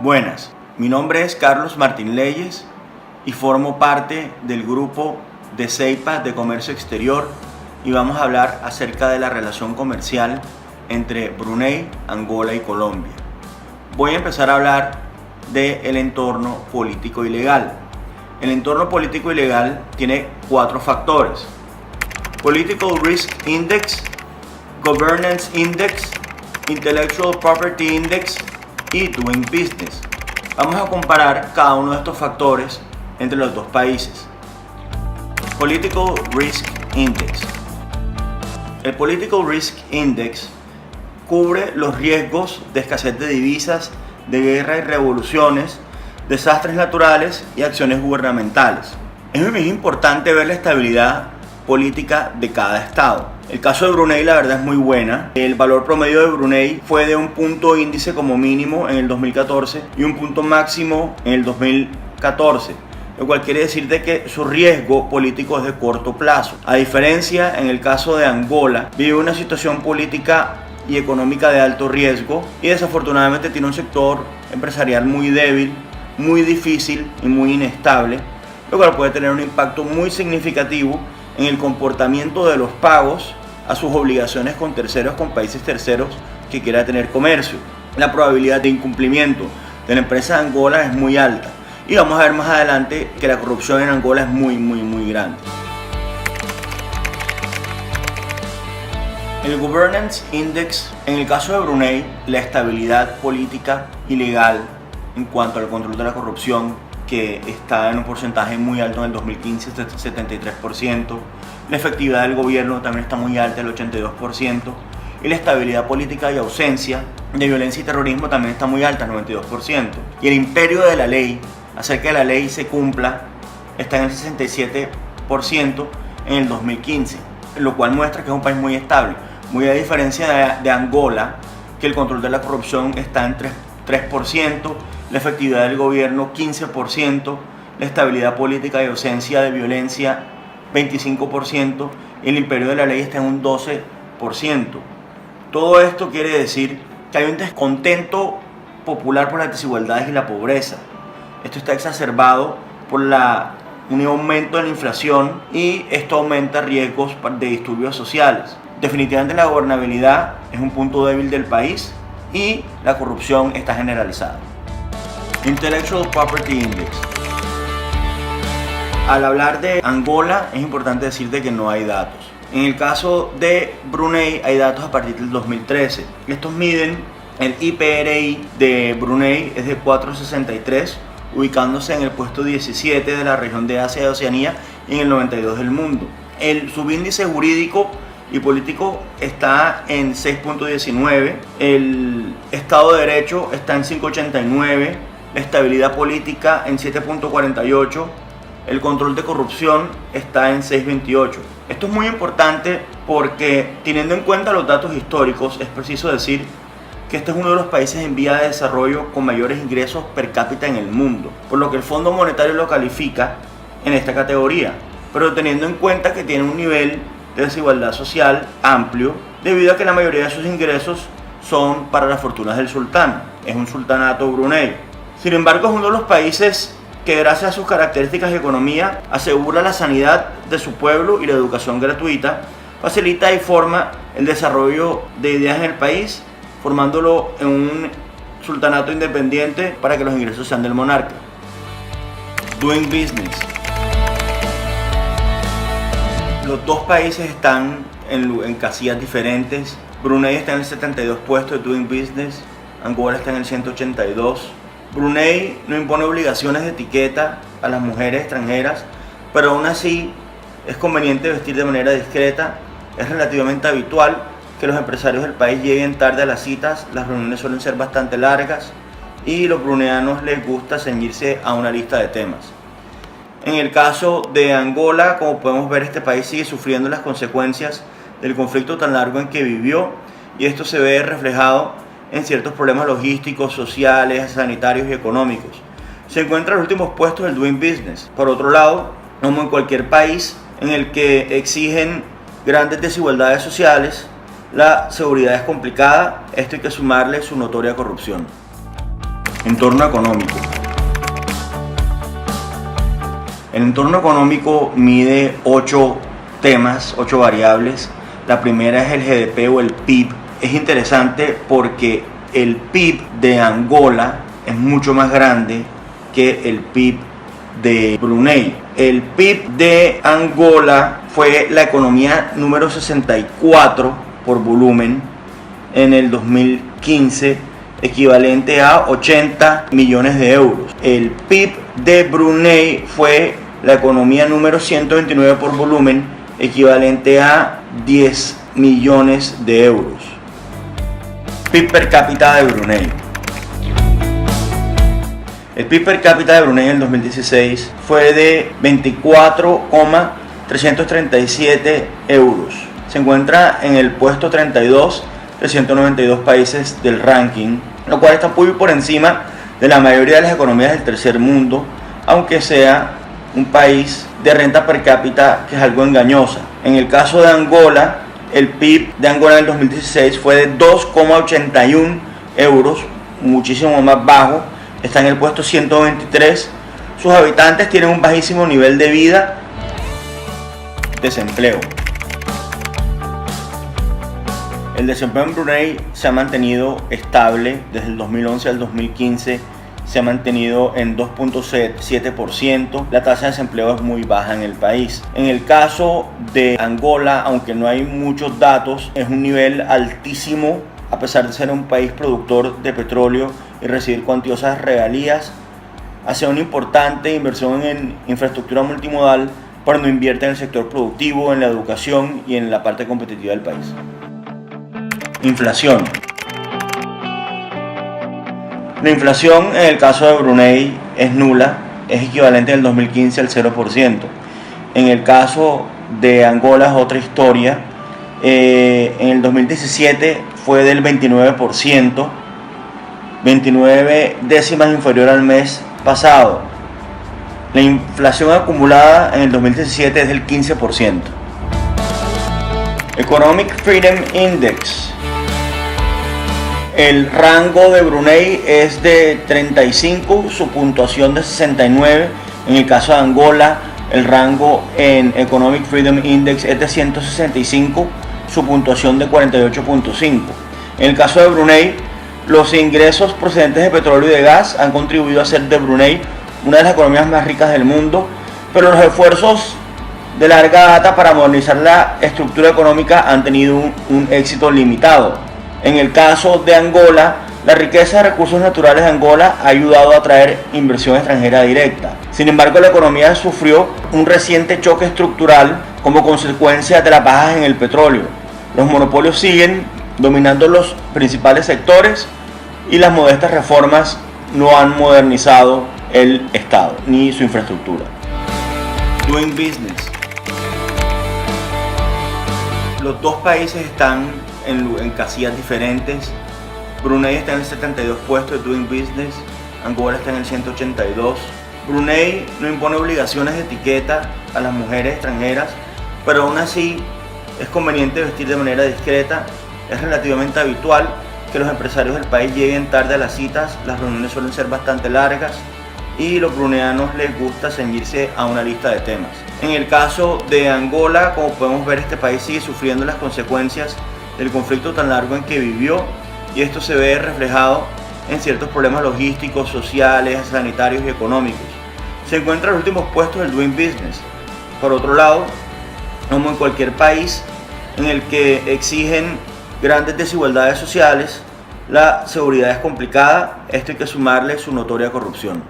Buenas, mi nombre es Carlos Martín Leyes y formo parte del grupo de CEIPA de Comercio Exterior y vamos a hablar acerca de la relación comercial entre Brunei, Angola y Colombia. Voy a empezar a hablar del entorno político y legal. El entorno político y legal tiene 4 factores: Political Risk Index, Governance Index, Intellectual Property Index y Doing Business. Vamos a comparar cada uno de estos factores entre los dos países. Political Risk Index. El Political Risk Index cubre los riesgos de escasez de divisas, de guerra y revoluciones, desastres naturales y acciones gubernamentales. Es muy importante ver la estabilidad política de cada estado. El caso de Brunei, la verdad, es muy buena. El valor promedio de Brunei fue de un punto índice como mínimo en el 2014 y un punto máximo en el 2014, lo cual quiere decir de que su riesgo político es de corto plazo. A diferencia, en el caso de Angola, vive una situación política y económica de alto riesgo y desafortunadamente tiene un sector empresarial muy débil, muy difícil y muy inestable, lo cual puede tener un impacto muy significativo en el comportamiento de los pagos a sus obligaciones con terceros, con países terceros que quiera tener comercio. La probabilidad de incumplimiento de la empresa de Angola es muy alta y vamos a ver más adelante que la corrupción en Angola es muy grande. El Governance Index, en el caso de Brunei, la estabilidad política y legal en cuanto al control de la corrupción, que está en un porcentaje muy alto en el 2015, 73%, la efectividad del gobierno también está muy alta, el 82%, y la estabilidad política y ausencia de violencia y terrorismo también está muy alta, el 92%, y el imperio de la ley, hacer que la ley se cumpla, está en el 67% en el 2015, lo cual muestra que es un país muy estable, muy a diferencia de Angola, que el control de la corrupción está en 3%, la efectividad del gobierno 15%, la estabilidad política y ausencia de violencia 25%, y el imperio de la ley está en un 12%. Todo esto quiere decir que hay un descontento popular por las desigualdades y la pobreza. Esto está exacerbado por un aumento de la inflación y esto aumenta riesgos de disturbios sociales. Definitivamente la gobernabilidad es un punto débil del país y la corrupción está generalizada. Intellectual Property Index. Al hablar de Angola es importante decirte que no hay datos. En el caso de Brunei hay datos a partir del 2013. Estos miden el IPRI de Brunei, es de 463, ubicándose en el puesto 17 de la región de Asia y Oceanía y en el 92 del mundo. El subíndice jurídico y político está en 6.19, el Estado de Derecho está en 5.89, la estabilidad política en 7.48, el control de corrupción está en 6.28. Esto es muy importante porque, teniendo en cuenta los datos históricos, es preciso decir que este es uno de los países en vía de desarrollo con mayores ingresos per cápita en el mundo, por lo que el Fondo Monetario lo califica en esta categoría, pero teniendo en cuenta que tiene un nivel de desigualdad social amplio debido a que la mayoría de sus ingresos son para las fortunas del sultán. Es un sultanato Brunei. Sin embargo, es uno de los países que, gracias a sus características y economía, asegura la sanidad de su pueblo y la educación gratuita, facilita y forma el desarrollo de ideas en el país, formándolo en un sultanato independiente para que los ingresos sean del monarca. Doing Business. Los dos países están en casillas diferentes. Brunei está en el 72 puesto de Doing Business, Angola está en el 182. Brunei no impone obligaciones de etiqueta a las mujeres extranjeras, pero aún así es conveniente vestir de manera discreta. Es relativamente habitual que los empresarios del país lleguen tarde a las citas, las reuniones suelen ser bastante largas y los bruneanos les gusta ceñirse a una lista de temas. En el caso de Angola, como podemos ver, este país sigue sufriendo las consecuencias del conflicto tan largo en que vivió y esto se ve reflejado en ciertos problemas logísticos, sociales, sanitarios y económicos. Se encuentra en los últimos puestos del Doing Business. Por otro lado, como en cualquier país en el que exigen grandes desigualdades sociales, la seguridad es complicada, esto hay que sumarle su notoria corrupción. Entorno económico. El entorno económico mide 8 temas, 8 variables. La primera es el GDP o el PIB. Es interesante porque el PIB de Angola es mucho más grande que el PIB de Brunei. El PIB de Angola fue la economía número 64 por volumen en el 2015, equivalente a 80 millones de euros. El PIB de Brunei fue la economía número 129 por volumen, equivalente a 10 millones de euros. PIB per cápita de Brunei. El PIB per cápita de Brunei en el 2016 fue de 24,337 euros. Se encuentra en el puesto 32 de 192 países del ranking, lo cual está muy por encima de la mayoría de las economías del tercer mundo, aunque sea un país de renta per cápita que es algo engañosa. En el caso de Angola, el PIB de Angola en el 2016 fue de 2,81 euros, muchísimo más bajo. Está en el puesto 123. Sus habitantes tienen un bajísimo nivel de vida. Desempleo. El desempleo en Brunei se ha mantenido estable desde el 2011 al 2015. Se ha mantenido en 2,7%. La tasa de desempleo es muy baja en el país. En el caso de Angola, aunque no hay muchos datos, es un nivel altísimo a pesar de ser un país productor de petróleo y recibir cuantiosas regalías. Hace una importante inversión en infraestructura multimodal, pero no invierte en el sector productivo, en la educación y en la parte competitiva del país. Inflación. La inflación en el caso de Brunei es nula, es equivalente en el 2015 al 0%. En el caso de Angola es otra historia. En el 2017 fue del 29%, 29 décimas inferior al mes pasado. La inflación acumulada en el 2017 es del 15%. Economic Freedom Index. El rango de Brunei es de 35, su puntuación de 69. En el caso de Angola, el rango en Economic Freedom Index es de 165, su puntuación de 48.5. En el caso de Brunei, los ingresos procedentes de petróleo y de gas han contribuido a hacer de Brunei una de las economías más ricas del mundo, pero los esfuerzos de larga data para modernizar la estructura económica han tenido un éxito limitado. En el caso de Angola, la riqueza de recursos naturales de Angola ha ayudado a atraer inversión extranjera directa. Sin embargo, la economía sufrió un reciente choque estructural como consecuencia de las bajas en el petróleo. Los monopolios siguen dominando los principales sectores y las modestas reformas no han modernizado el Estado ni su infraestructura. Doing business. Los dos países están en casillas diferentes. Brunei está en el 72 puesto de Doing Business, Angola está en el 182. Brunei no impone obligaciones de etiqueta a las mujeres extranjeras, pero aún así es conveniente vestir de manera discreta. Es relativamente habitual que los empresarios del país lleguen tarde a las citas, las reuniones suelen ser bastante largas y los bruneanos les gusta ceñirse a una lista de temas. En el caso de Angola, como podemos ver, este país sigue sufriendo las consecuencias del conflicto tan largo en que vivió, y esto se ve reflejado en ciertos problemas logísticos, sociales, sanitarios y económicos. Se encuentra en los últimos puestos del Doing Business. Por otro lado, como en cualquier país en el que exigen grandes desigualdades sociales, la seguridad es complicada. Esto hay que sumarle su notoria corrupción.